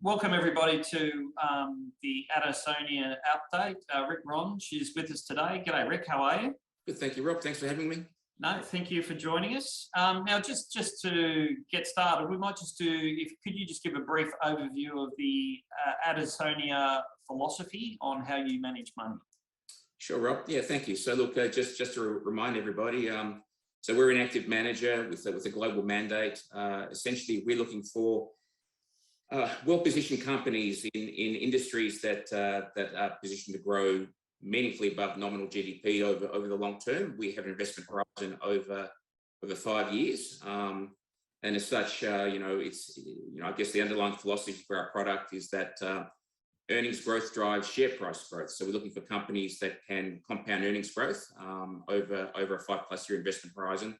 Welcome everybody to the Adansonia update. Ric Ronge is with us today. G'day Ric, how are you? Good, thank you Rob, thanks for having me. No, thank you for joining us. Now just to get started, we might just could you just give a brief overview of the Adansonia philosophy on how you manage money? Sure Rob, yeah, thank you. So look, just to remind everybody, so we're an active manager with a global mandate. Essentially, we're looking for well-positioned companies in industries that are positioned to grow meaningfully above nominal GDP over the long term. We have an investment horizon over 5 years, and as such, it's I guess the underlying philosophy for our product is that earnings growth drives share price growth. So we're looking for companies that can compound earnings growth over a 5+ year investment horizon,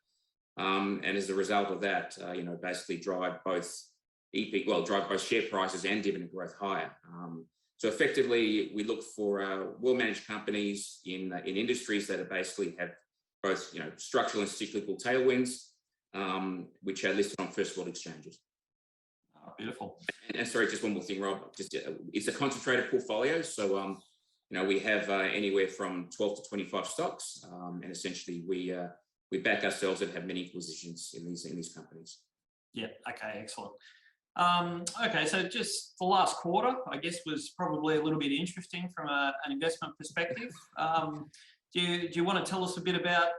and as a result of that, basically drive both share prices and dividend growth higher. So effectively, we look for well-managed companies in industries that are basically have both structural and cyclical tailwinds, which are listed on first world exchanges. Oh, beautiful. And sorry, just one more thing, Rob. It's a concentrated portfolio, so we have anywhere from 12 to 25 stocks, and essentially we back ourselves and have many positions in these companies. Yeah. Okay. Excellent. Okay, so just the last quarter, I guess, was probably a little bit interesting from an investment perspective. Do you want to tell us a bit about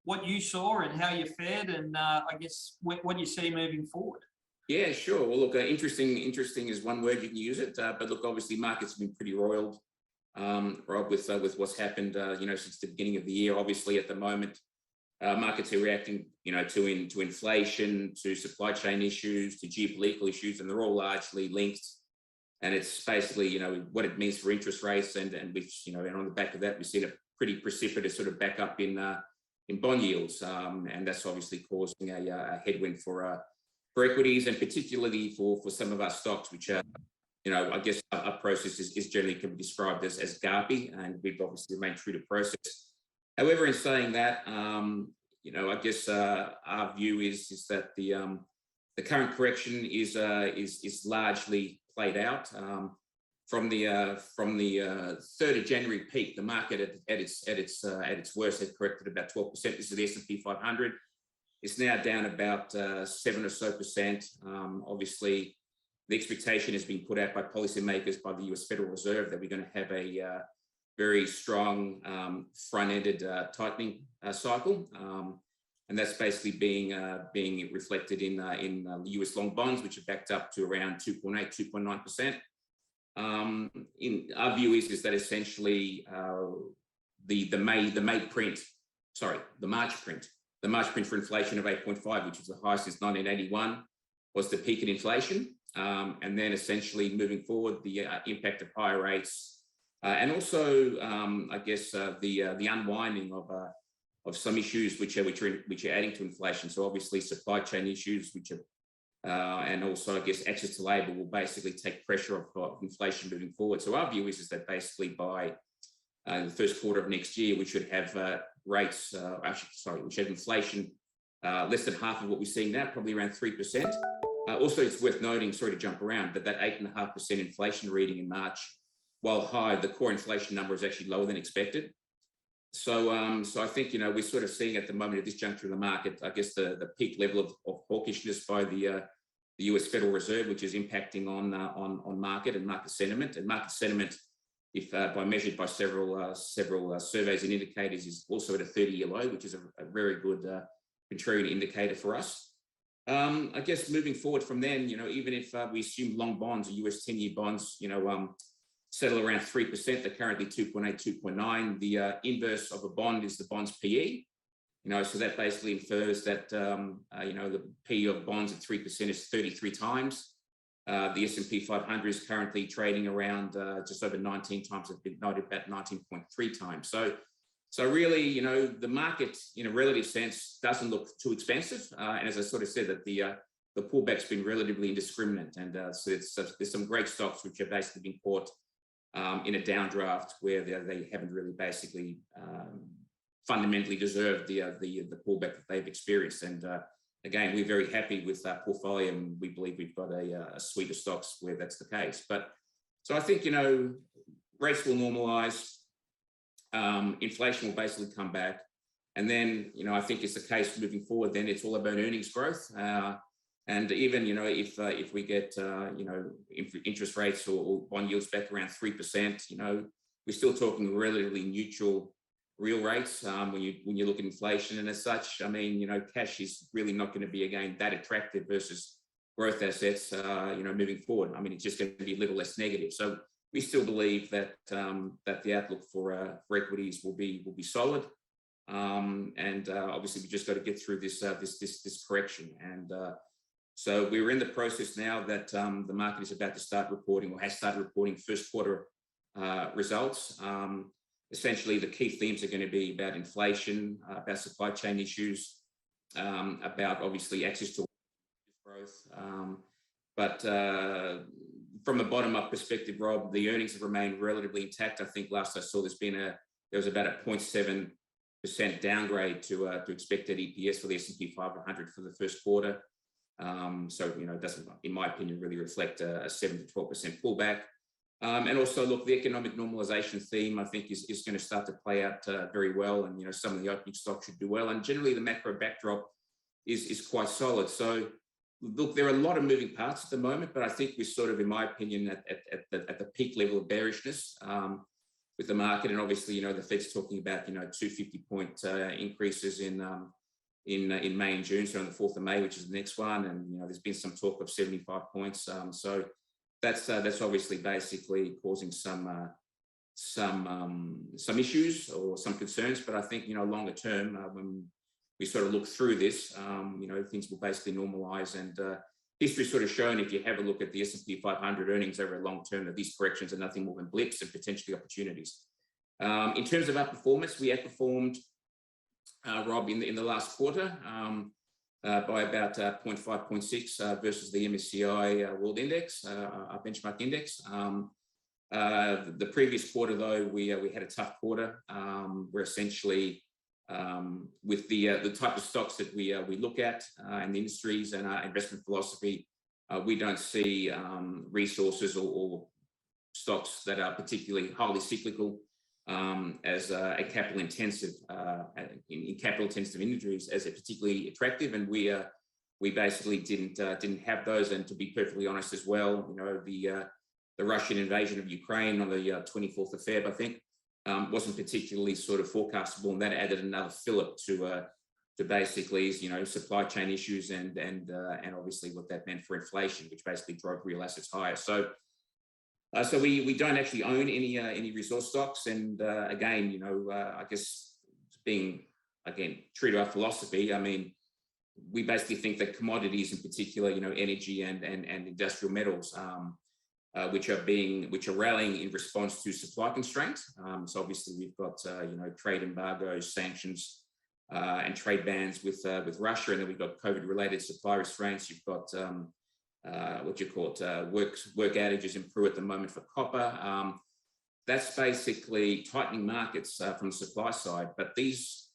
what you saw and how you fared, and I guess what you see moving forward? Yeah, sure. Well, look, interesting is one word, you can use it, but look, obviously markets have been pretty roiled, Rob, with what's happened, since the beginning of the year. Obviously, at the moment, markets are reacting, to inflation, to supply chain issues, to geopolitical issues, and they're all largely linked. And it's basically, what it means for interest rates, and we've, and on the back of that, we've seen a pretty precipitous sort of back up in bond yields, and that's obviously causing a headwind for equities, and particularly for some of our stocks, which are, I guess our process is generally can be described as GARPy, and we've obviously remained true to process. However, in saying that, I guess our view is that the current correction is largely played out. From the 3rd of January peak, the market at its worst had corrected about 12%. This is the S&P 500. It's now down about 7% or so. Obviously, the expectation has been put out by policymakers, by the US Federal Reserve, that we're going to have a very strong front-ended tightening cycle, and that's basically being reflected in US long bonds, which are backed up to around 2.8, 2.9%. In our view is that essentially the March print for inflation of 8.5, which was the highest since 1981, was the peak in inflation, and then essentially moving forward, the impact of higher rates. And also, I guess the unwinding of some issues which are adding to inflation. So obviously, supply chain issues, which are, and also I guess access to labour, will basically take pressure off inflation moving forward. So our view is that basically by the first quarter of next year, we should have we should have inflation less than half of what we're seeing now, probably around 3%. Also, it's worth noting, sorry to jump around, but that 8.5% inflation reading in March, while high, the core inflation number is actually lower than expected. So I think, we're sort of seeing at the moment at this juncture of the market, I guess the peak level of hawkishness by the US Federal Reserve, which is impacting on market and market sentiment. And market sentiment, if measured by several surveys and indicators, is also at a 30-year low, which is a very good contrarian indicator for us. I guess moving forward from then, even if we assume long bonds or US 10-year bonds, settle around 3%, they're currently 2.8, 2.9. The inverse of a bond is the bond's PE. So that basically infers that the PE of bonds at 3% is 33 times. The S&P 500 is currently trading around just over 19 times. It's been noted about 19.3 times. So really, the market, in a relative sense, doesn't look too expensive. And as I sort of said, that the pullback's been relatively indiscriminate, and so there's some great stocks which have basically been bought in a downdraft where they haven't really basically fundamentally deserved the pullback that they've experienced. And again, we're very happy with our portfolio, and we believe we've got a suite of stocks where that's the case. But so I think, you know, rates will normalise, inflation will basically come back, and then, you know, I think it's the case moving forward. Then it's all about earnings growth, and even, you know, if we get you know, interest rates or bond yields back around 3%, you know, we're still talking relatively neutral real rates when you look at inflation. And as such, I mean, you know, cash is really not going to be, again, that attractive versus growth assets, you know, moving forward. I mean, it's just going to be a little less negative. So we still believe that that the outlook for equities will be solid. And obviously we just got to get through this correction. And so we're in the process now that the market is about to start reporting, or has started reporting, first quarter results. Essentially, the key themes are going to be about inflation, about supply chain issues, about obviously access to growth. But from a bottom-up perspective, Rob, the earnings have remained relatively intact. I think last I saw there was about a 0.7% downgrade to expected EPS for the S&P 500 for the first quarter. So, you know, it doesn't, in my opinion, really reflect a 7 to 12% pullback. And also, look, the economic normalization theme, I think, is going to start to play out very well. And, you know, some of the opening stocks should do well. And generally, the macro backdrop is quite solid. So, look, there are a lot of moving parts at the moment, but I think we're sort of, in my opinion, at the peak level of bearishness with the market. And obviously, you know, the Fed's talking about, you know, 250-point increases in May and June, so on the 4th of May, which is the next one. And, you know, there's been some talk of 75 points. So that's obviously basically causing some issues or some concerns. But I think, you know, longer term, when we sort of look through this, you know, things will basically normalize. And history's sort of shown, if you have a look at the S&P 500 earnings over a long term, that these corrections are nothing more than blips and potentially opportunities. In terms of our performance, we outperformed, Rob, in the last quarter by about 0.5, 0.6 versus the MSCI World Index, our benchmark index. The previous quarter, though, we had a tough quarter. We're essentially, with the type of stocks that we look at and the industries and our investment philosophy, we don't see resources or stocks that are particularly highly cyclical as a capital intensive in capital intensive industries as a particularly attractive. And we basically didn't have those. And to be perfectly honest as well, you know, the Russian invasion of Ukraine on the 24th of Feb, I think, wasn't particularly sort of forecastable, and that added another fillip to basically, you know, supply chain issues and obviously what that meant for inflation, which basically drove real assets higher. So we don't actually own any resource stocks, and again, you know, I guess being again true to our philosophy, I mean, we basically think that commodities in particular, you know, energy and industrial metals, which are rallying in response to supply constraints. So obviously we've got you know, trade embargoes, sanctions, and trade bans with Russia, and then we've got COVID-related supply restraints. You've got work outages in Peru at the moment for copper. That's basically tightening markets from the supply side. But these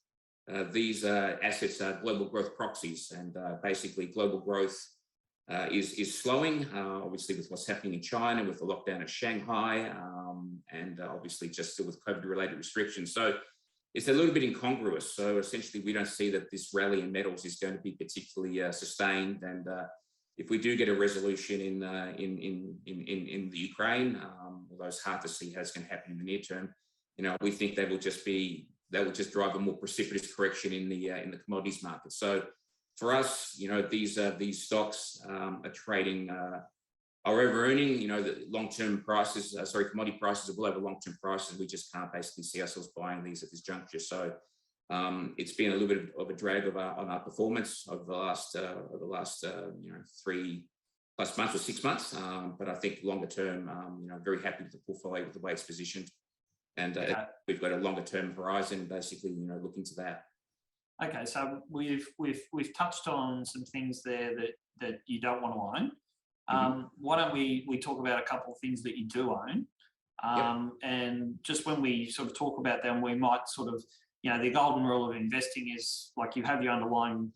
assets are global growth proxies, and basically global growth is slowing, obviously with what's happening in China, with the lockdown of Shanghai, and obviously just still with COVID-related restrictions. So it's a little bit incongruous. So essentially, we don't see that this rally in metals is going to be particularly sustained. And if we do get a resolution in the Ukraine, although it's hard to see how it's going to happen in the near term, you know, we think that will just drive a more precipitous correction in the commodities market. So for us, you know, these stocks are trading, are over-earning, you know, the long-term prices, commodity prices are well over long-term prices. We just can't basically see ourselves buying these at this juncture. So it's been a little bit of a drag on our performance over the last you know, 3+ months or 6 months. But I think longer term, you know, very happy with the portfolio, with the way it's positioned. And we've got a longer-term horizon, basically, you know, looking to that. Okay, so we've touched on some things there that you don't want to own. Why don't we talk about a couple of things that you do own? And just when we sort of talk about them, we might sort of the golden rule of investing is like you have your underlying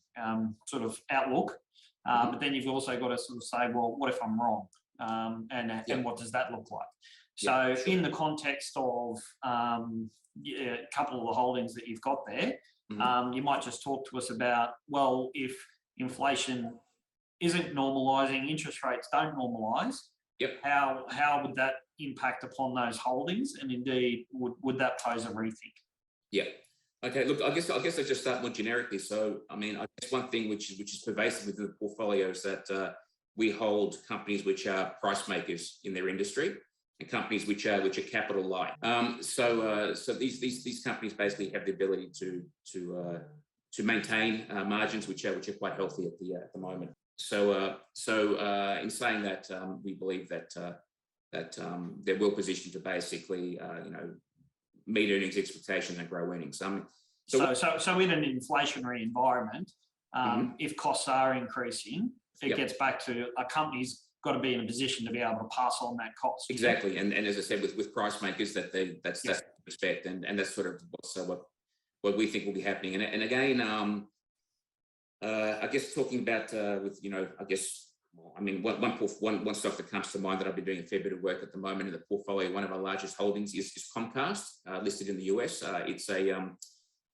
sort of outlook, but then you've also got to sort of say, well, what if I'm wrong? And what does that look like? So in the context of a couple of the holdings that you've got there, you might just talk to us about, well, if inflation isn't normalising, interest rates don't normalise, how would that impact upon those holdings? And indeed, would that pose a rethink? Yeah. Okay. Look, I guess I just start more generically. So, I mean, I guess one thing which is pervasive within the portfolio is that we hold companies which are price makers in their industry, and companies which are capital light. So these companies basically have the ability to maintain margins which are quite healthy at the moment. So in saying that, we believe that they're well positioned to basically meet earnings expectations and grow earnings. So in an inflationary environment, if costs are increasing, it gets back to a company's got to be in a position to be able to pass on that cost. Exactly, and as I said, with price makers, that's what we expect, and that's sort of what we think will be happening. And again, I guess talking about one stock that comes to mind that I've been doing a fair bit of work at the moment in the portfolio. One of our largest holdings is Comcast, listed in the US. It's a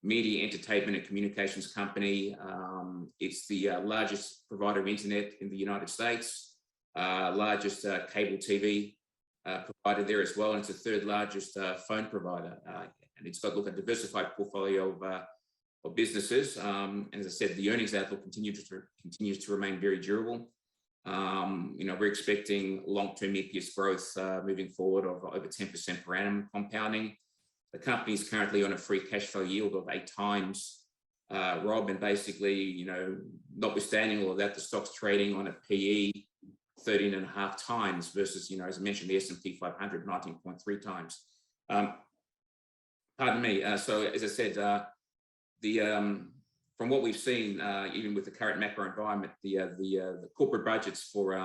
media, entertainment, and communications company. It's the largest provider of internet in the United States, largest cable TV provider there as well, and it's the third largest phone provider. And it's got a diversified portfolio of businesses. And as I said, the earnings outlook continues to remain very durable. We're expecting long-term EPS growth moving forward of over 10% per annum compounding. The company is currently on a free cash flow yield of 8 times, Rob, and basically, notwithstanding all of that, the stock's trading on a PE 13.5 times versus, as I mentioned, the S&P 500 19.3 times. Pardon me. So as I said, from what we've seen, even with the current macro environment, the corporate budgets for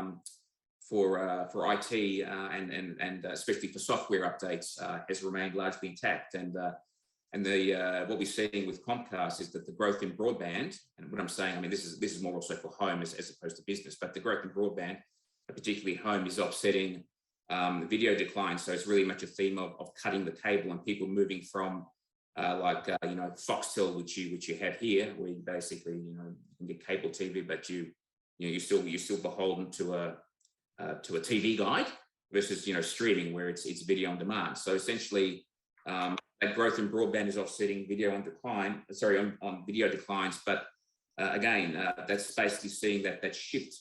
IT and especially for software updates has remained largely intact. And what we're seeing with Comcast is that the growth in broadband, and what I'm saying, I mean, this is more also for home as opposed to business, but the growth in broadband, particularly home, is offsetting the video decline. So it's really much a theme of cutting the cable and people moving from Foxtel, which you have here, where you basically you can get cable TV, but you're still beholden to a TV guide versus streaming where it's video on demand. So essentially, that growth in broadband is offsetting on video declines. But again, that's basically seeing that shift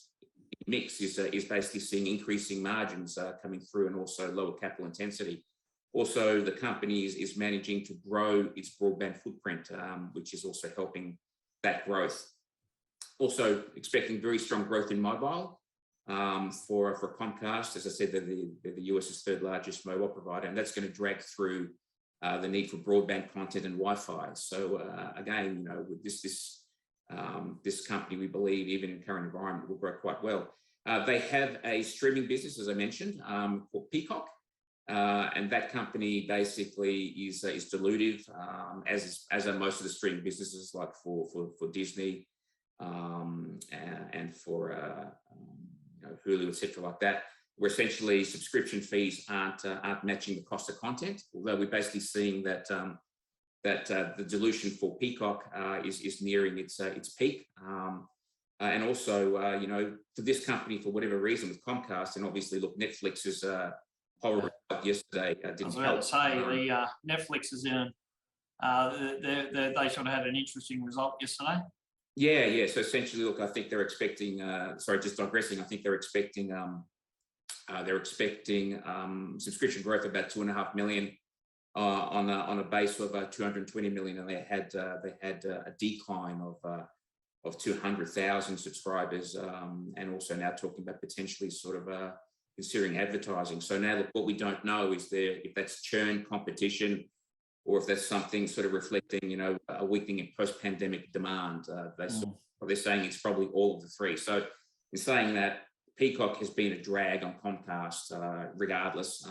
in mix is basically seeing increasing margins coming through, and also lower capital intensity. Also, the company is managing to grow its broadband footprint, which is also helping that growth. Also expecting very strong growth in mobile for Comcast. As I said, they're the US's third largest mobile provider, and that's going to drag through the need for broadband content and Wi-Fi. So again, with this company, we believe even in current environment will grow quite well. They have a streaming business, as I mentioned, called Peacock. And that company basically is dilutive, as are most of the streaming businesses, like for Disney and for Hulu, etc., like that, where essentially subscription fees aren't matching the cost of content. Although we're basically seeing that the dilution for Peacock is nearing its peak. And also, for this company, for whatever reason, with Comcast, and obviously, look, Netflix is horrible yesterday. I was about to say the Netflix is in. They sort of had an interesting result yesterday. Yeah. So essentially, look, I think they're expecting. Just digressing. I think they're expecting subscription growth of about 2.5 million on a base of 220 million, and they had a decline of 200,000 subscribers, and also now talking about potentially sort of considering advertising. So now, look, what we don't know is if that's churn, competition, or if that's something sort of reflecting, a weakening in post-pandemic demand. They're saying it's probably all of the three. So in saying that, Peacock has been a drag on Comcast regardless.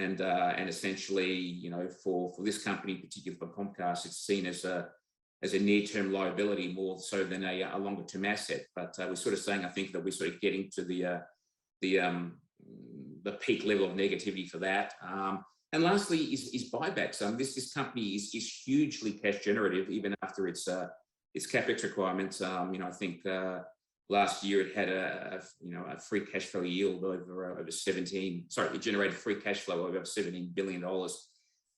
and essentially, you know, for this company, particularly for Comcast, it's seen as a near-term liability more so than a longer-term asset. But we're sort of saying, I think, that we're sort of getting to the peak level of negativity for that. And lastly is buybacks. This company is hugely cash generative, even after its capex requirements. You know, I think last year it had a free cash flow yield over 17. Sorry, it generated free cash flow over $17 billion.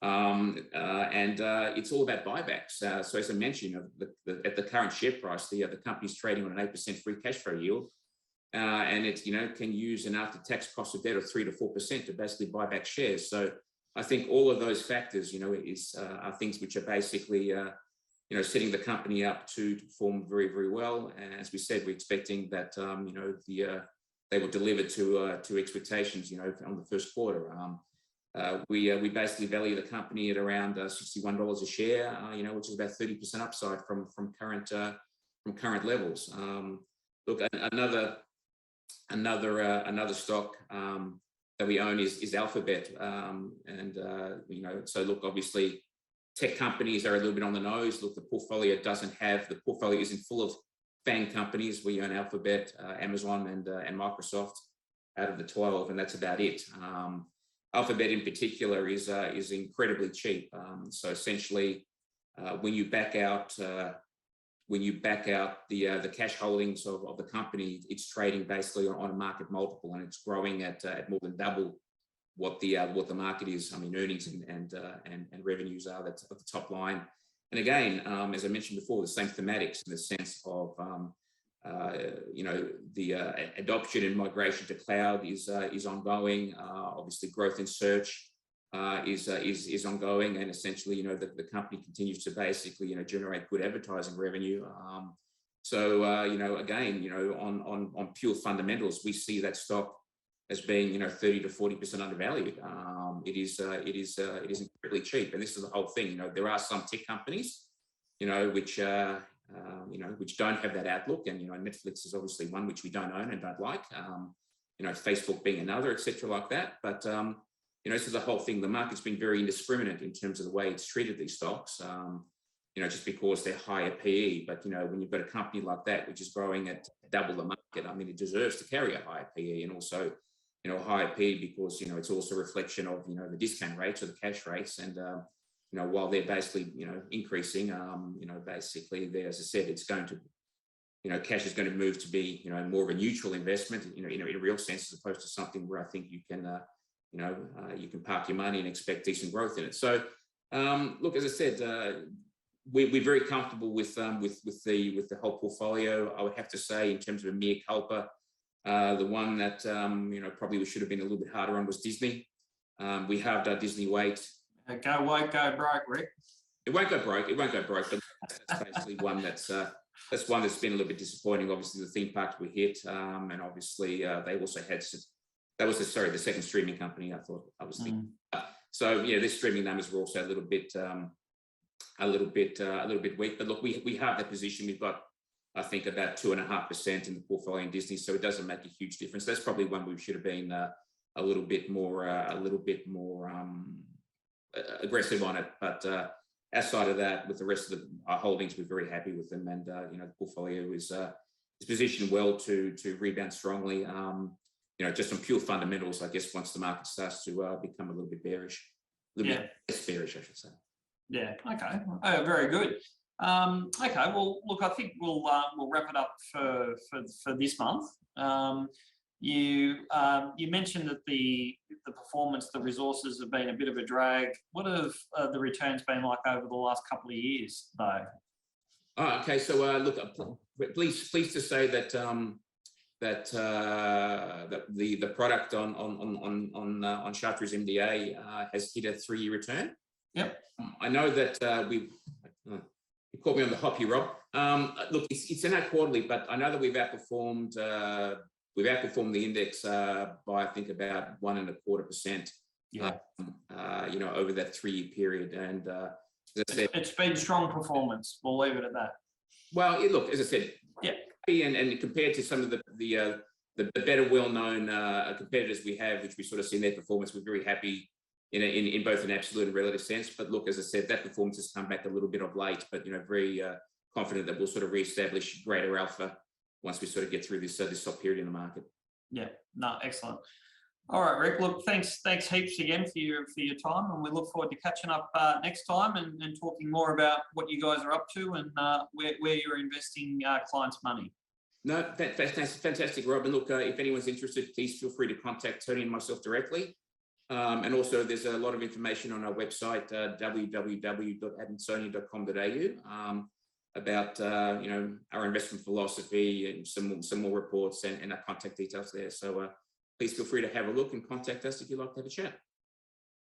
And it's all about buybacks. So as I mentioned, at the current share price, the company's trading on an 8% free cash flow yield. And it, you know, can use an after-tax cost of debt of 3 to 4% to basically buy back shares. So I think all of those factors, you know, are things which are basically, you know, setting the company up to perform very, very well. And as we said, we're expecting that, you know, they will deliver to expectations, you know, on the first quarter. We basically value the company at around $61 a share, you know, which is about 30% upside from current levels. Look, another stock that we own is Alphabet, and you know, so look, obviously, tech companies are a little bit on the nose. Look, the portfolio isn't full of FANG companies. We own Alphabet, Amazon, and Microsoft out of the 12, and that's about it. Alphabet in particular is incredibly cheap. So essentially, when you back out the cash holdings of the company, it's trading basically on a market multiple, and it's growing at more than double what the market is. I mean, earnings and revenues are at the top line. And again, as I mentioned before, the same thematics in the sense of you know, the adoption and migration to cloud is ongoing. Obviously, growth in search is ongoing, and essentially, you know, the company continues to basically, you know, generate good advertising revenue. So you know, again, you know, on pure fundamentals, we see that stock as being, you know, 30 to 40% undervalued. It is incredibly cheap, and this is the whole thing. You know, there are some tech companies, you know, which which don't have that outlook, and you know, Netflix is obviously one which we don't own and don't like. You know, Facebook being another, etc., like that. But you know, this is the whole thing. The market's been very indiscriminate in terms of the way it's treated these stocks. You know, just because they're higher PE. But you know, when you've got a company like that which is growing at double the market, I mean, it deserves to carry a higher PE, and also, you know, a higher PE because, you know, it's also a reflection of, you know, the discount rates or the cash rates, and you know, while they're basically, you know, increasing, you know, basically there, as I said, it's going to, you know, cash is going to move to be, you know, more of a neutral investment, you know, in a real sense, as opposed to something where I think you can, you know, you can park your money and expect decent growth in it. So, look, as I said, we're very comfortable with the whole portfolio. I would have to say, in terms of a mea culpa, the one that you know, probably we should have been a little bit harder on was Disney. We have Disney weight. Go won't go broke, Ric. It won't go broke. It won't go broke. But that's basically one that's one that's been a little bit disappointing. Obviously, the theme parks were hit, and obviously they also had. That was the second streaming company. I thought I was thinking. So yeah, their streaming numbers were also a little bit weak. But look, we have that position. We've got, I think, about 2.5% in the portfolio in Disney, so it doesn't make a huge difference. That's probably one we should have been a little bit more aggressive on it. But outside of that, with the rest of our holdings, we're very happy with them, and you know, the portfolio is positioned well to rebound strongly. You know, just on pure fundamentals, I guess, once the market starts to become a little bit bearish, bit less bearish, I should say. Yeah. Okay. Oh, very good. Okay. Well, look, I think we'll wrap it up for this month. You mentioned that the performance, the resources have been a bit of a drag. What have the returns been like over the last couple of years, though? Oh, okay. So look, pleased to say that that the product on Shartru's MDA has hit a 3-year return. Yep. I know that you caught me on the hop here, Rob. Look, it's in our quarterly, but I know that we've outperformed the index by, I think, about 1.25%. Yeah. You know, over that 3-year period, and as I said, it's been strong performance. We'll leave it at that. Well, look, as I said, yeah, and compared to some of the better, well-known competitors we have, which we sort of seen their performance, we're very happy in both an absolute and relative sense. But look, as I said, that performance has come back a little bit of late, but very confident that we'll sort of reestablish greater alpha once we sort of get through this soft period in the market. Yeah, no, excellent. All right, Ric. Look, thanks heaps again for your time, and we look forward to catching up next time and talking more about what you guys are up to and where you're investing clients' money. No, fantastic, Rob. And look, if anyone's interested, please feel free to contact Tony and myself directly. And also, there's a lot of information on our website, www.adansonia.com.au, about our investment philosophy and some more reports and our contact details there. So please feel free to have a look and contact us if you'd like to have a chat.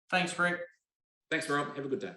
Thanks, Ric. Thanks, Rob. Have a good day.